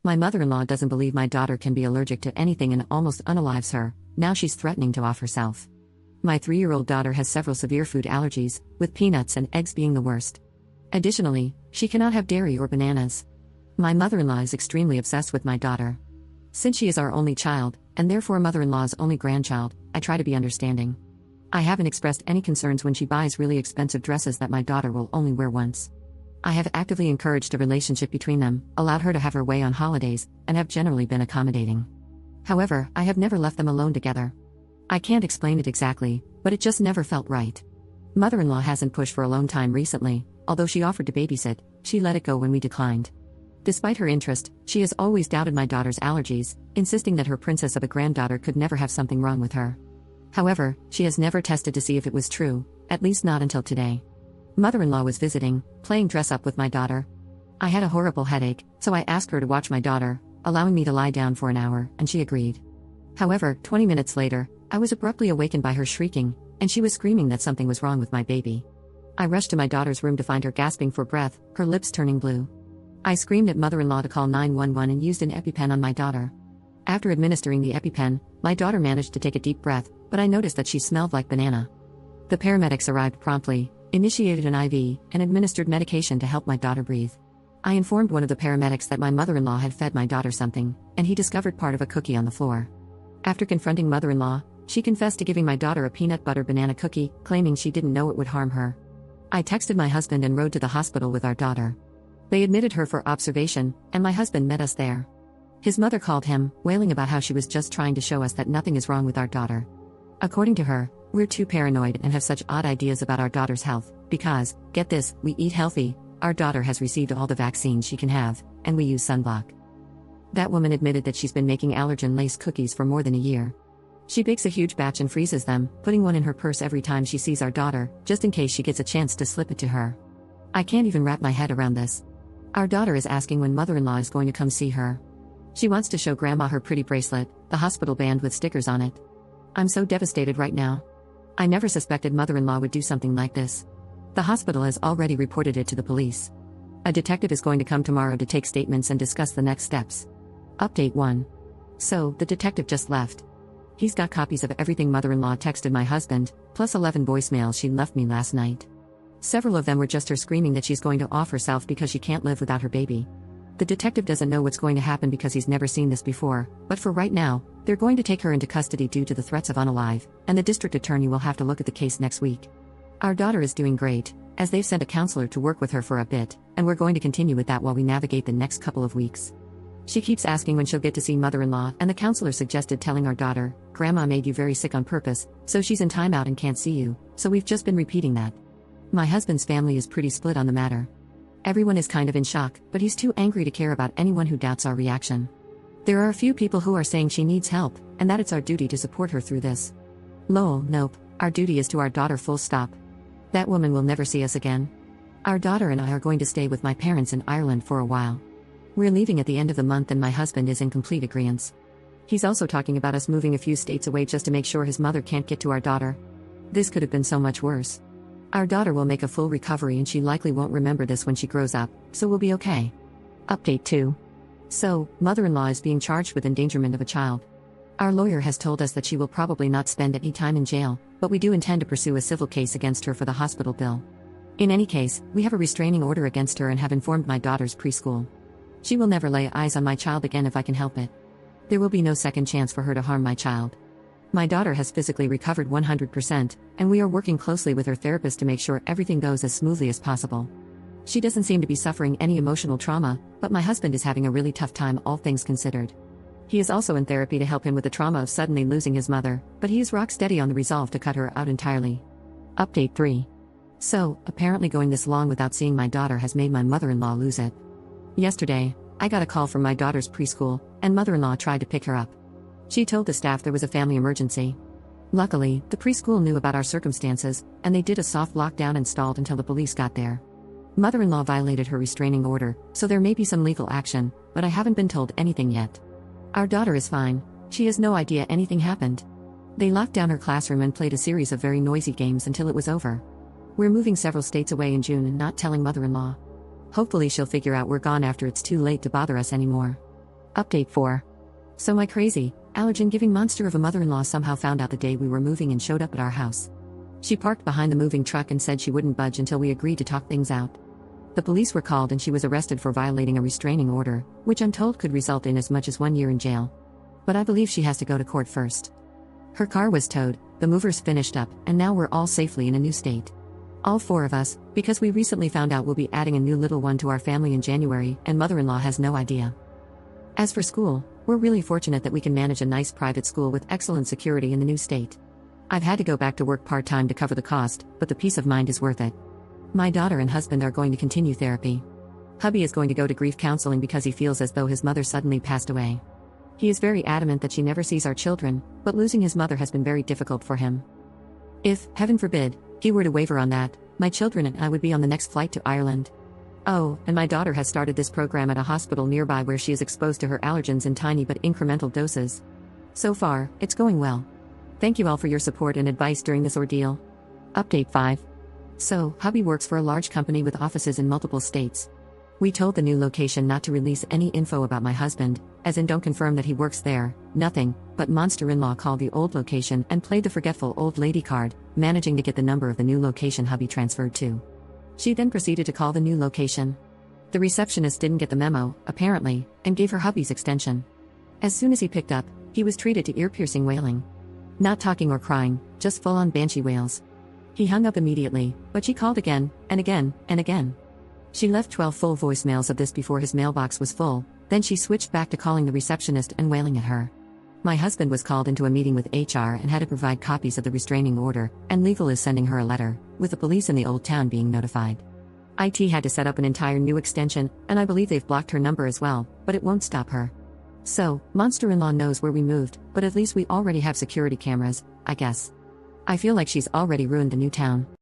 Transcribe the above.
My mother-in-law doesn't believe my daughter can be allergic to anything and almost unalives her. Now she's threatening to off herself. My 3-year-old daughter has several severe food allergies, with peanuts and eggs being the worst. Additionally, she cannot have dairy or bananas. My mother-in-law is extremely obsessed with my daughter. Since she is our only child, and therefore mother-in-law's only grandchild, I try to be understanding. I haven't expressed any concerns when she buys really expensive dresses that my daughter will only wear once. I have actively encouraged a relationship between them, allowed her to have her way on holidays, and have generally been accommodating. However, I have never left them alone together. I can't explain it exactly, but it just never felt right. Mother-in-law hasn't pushed for alone time recently, although she offered to babysit, she let it go when we declined. Despite her interest, she has always doubted my daughter's allergies, insisting that her princess of a granddaughter could never have something wrong with her. However, she has never tested to see if it was true, at least not until today. Mother-in-law was visiting, playing dress-up with my daughter. I had a horrible headache, so I asked her to watch my daughter, allowing me to lie down for an hour, and she agreed. However, 20 minutes later, I was abruptly awakened by her shrieking, and she was screaming that something was wrong with my baby. I rushed to my daughter's room to find her gasping for breath, her lips turning blue. I screamed at mother-in-law to call 911 and used an EpiPen on my daughter. After administering the EpiPen, my daughter managed to take a deep breath, but I noticed that she smelled like banana. The paramedics arrived promptly, initiated an IV, and administered medication to help my daughter breathe. I informed one of the paramedics that my mother-in-law had fed my daughter something, and he discovered part of a cookie on the floor. After confronting mother-in-law, she confessed to giving my daughter a peanut butter banana cookie, claiming she didn't know it would harm her. I texted my husband and rode to the hospital with our daughter. They admitted her for observation, and my husband met us there. His mother called him, wailing about how she was just trying to show us that nothing is wrong with our daughter. According to her, we're too paranoid and have such odd ideas about our daughter's health, because, get this, we eat healthy, our daughter has received all the vaccines she can have, and we use sunblock. That woman admitted that she's been making allergen-laced cookies for more than a year. She bakes a huge batch and freezes them, putting one in her purse every time she sees our daughter, just in case she gets a chance to slip it to her. I can't even wrap my head around this. Our daughter is asking when mother-in-law is going to come see her. She wants to show grandma her pretty bracelet, the hospital band with stickers on it. I'm so devastated right now. I never suspected mother-in-law would do something like this. The hospital has already reported it to the police. A detective is going to come tomorrow to take statements and discuss the next steps. Update 1. So, the detective just left. He's got copies of everything mother-in-law texted my husband, plus 11 voicemails she left me last night. Several of them were just her screaming that she's going to off herself because she can't live without her baby. The detective doesn't know what's going to happen because he's never seen this before, but for right now, they're going to take her into custody due to the threats of unalive, and the district attorney will have to look at the case next week. Our daughter is doing great, as they've sent a counselor to work with her for a bit, and we're going to continue with that while we navigate the next couple of weeks. She keeps asking when she'll get to see mother-in-law, and the counselor suggested telling our daughter, "Grandma made you very sick on purpose, so she's in timeout and can't see you," so we've just been repeating that. My husband's family is pretty split on the matter. Everyone is kind of in shock, but he's too angry to care about anyone who doubts our reaction. There are a few people who are saying she needs help, and that it's our duty to support her through this. Lol, nope, our duty is to our daughter full stop. That woman will never see us again. Our daughter and I are going to stay with my parents in Ireland for a while. We're leaving at the end of the month and my husband is in complete agreement. He's also talking about us moving a few states away just to make sure his mother can't get to our daughter. This could have been so much worse. Our daughter will make a full recovery and she likely won't remember this when she grows up, so we'll be okay. Update 2. So, mother-in-law is being charged with endangerment of a child. Our lawyer has told us that she will probably not spend any time in jail, but we do intend to pursue a civil case against her for the hospital bill. In any case, we have a restraining order against her and have informed my daughter's preschool. She will never lay eyes on my child again if I can help it. There will be no second chance for her to harm my child. My daughter has physically recovered 100%, and we are working closely with her therapist to make sure everything goes as smoothly as possible. She doesn't seem to be suffering any emotional trauma, but my husband is having a really tough time, all things considered. He is also in therapy to help him with the trauma of suddenly losing his mother, but he is rock steady on the resolve to cut her out entirely. Update 3. So, apparently going this long without seeing my daughter has made my mother-in-law lose it. Yesterday, I got a call from my daughter's preschool, and mother-in-law tried to pick her up. She told the staff there was a family emergency. Luckily, the preschool knew about our circumstances, and they did a soft lockdown and stalled until the police got there. Mother-in-law violated her restraining order, so there may be some legal action, but I haven't been told anything yet. Our daughter is fine. She has no idea anything happened. They locked down her classroom and played a series of very noisy games until it was over. We're moving several states away in June and not telling mother-in-law. Hopefully she'll figure out we're gone after it's too late to bother us anymore. Update 4. So my crazy, allergen giving monster of a mother-in-law somehow found out the day we were moving and showed up at our house. She parked behind the moving truck and said she wouldn't budge until we agreed to talk things out. The police were called and she was arrested for violating a restraining order, which I'm told could result in as much as 1 year in jail. But I believe she has to go to court first. Her car was towed, the movers finished up, and now we're all safely in a new state. All 4 of us, because we recently found out we'll be adding a new little one to our family in January, and mother-in-law has no idea. As for school, we're really fortunate that we can manage a nice private school with excellent security in the new state. I've had to go back to work part-time to cover the cost, but the peace of mind is worth it. My daughter and husband are going to continue therapy. Hubby is going to go to grief counseling because he feels as though his mother suddenly passed away. He is very adamant that she never sees our children, but losing his mother has been very difficult for him. If, heaven forbid, he were to waver on that, my children and I would be on the next flight to Ireland. Oh, and my daughter has started this program at a hospital nearby where she is exposed to her allergens in tiny but incremental doses. So far, it's going well. Thank you all for your support and advice during this ordeal. Update 5. So, hubby works for a large company with offices in multiple states. We told the new location not to release any info about my husband, as in don't confirm that he works there, nothing, but monster-in-law called the old location and played the forgetful old lady card, managing to get the number of the new location hubby transferred to. She then proceeded to call the new location. The receptionist didn't get the memo, apparently, and gave her hubby's extension. As soon as he picked up, he was treated to ear-piercing wailing. Not talking or crying, just full-on banshee wails. He hung up immediately, but she called again, and again, and again. She left 12 full voicemails of this before his mailbox was full, then she switched back to calling the receptionist and wailing at her. My husband was called into a meeting with HR and had to provide copies of the restraining order, and legal is sending her a letter, with the police in the old town being notified. IT had to set up an entire new extension, and I believe they've blocked her number as well, but it won't stop her. So, monster-in-law knows where we moved, but at least we already have security cameras, I guess. I feel like she's already ruined the new town.